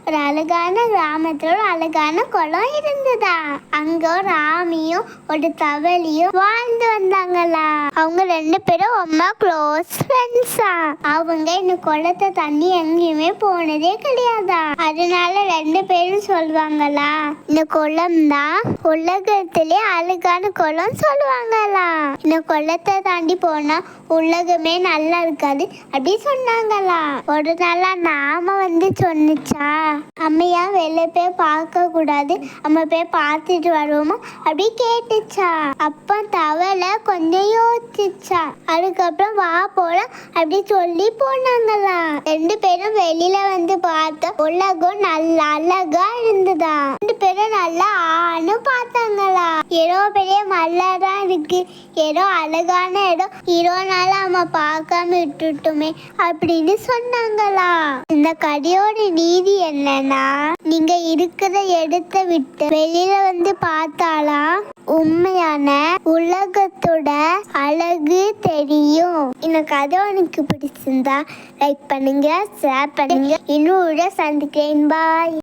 ஒரு அழகான கிராமத்துல ஒரு அழகான குளம் இருந்ததா. அங்க ஒரு ஆமியும் ஒரு தவளையும் வாழ்ந்து வந்தாங்களா. அவங்க 2 பேரும் அம்மா க்ளோஸ் ஃப்ரெண்ட்ஸா. அவங்க இந்த குளத்தை தண்ணி எங்கேயுமே போனதே கிடையாதா. அதனால 2 பேரும் சொல்லுவாங்களா, இந்த குளம் தான் உலகத்திலே அழகான குளம் சொல்லுவாங்களா. இந்த குளத்தை தாண்டி போனா உலகமே நல்லா இருக்காது அப்படி சொன்னாங்களா. ஒரு நாளா நாம சொன்னிச்சா, அம்மையா வெளில போய் பார்க்க கூடாது, நம்ம போய் பார்த்துட்டு வருவோமா அப்படி கேட்டுச்சா. அப்ப தவளை கொஞ்சம் யோசிச்சா. அதுக்கப்புறம் வா போலாம் அப்படி சொல்லி போனாங்களா. 2 பேரும் வெளியில பார்த்தா உலகம் நல்லா அழகா இருந்ததா. 2 பேரும் நல்லா ஆணும் பார்த்தாங்களா. ஏதோ பெரிய மலை தான் இருக்கு, ஏதோ அழகான இடம், நாள் நம்ம பார்க்காம விட்டுட்டோமே அப்படின்னு சொன்னாங்களா. இந்த கதையோட நீதி என்னன்னா, நீங்க இருக்கிற இடத்த விட்டு வெளியில பார்த்தாலா உண்மையான உலகத்தோட அழகு தெரியும். இந்த கதை உனக்கு பிடிச்சிருந்தா லைக் பண்ணுங்க, ஷேர் பண்ணுங்க. இன்னும் சந்திக்கிறேன். பாய்.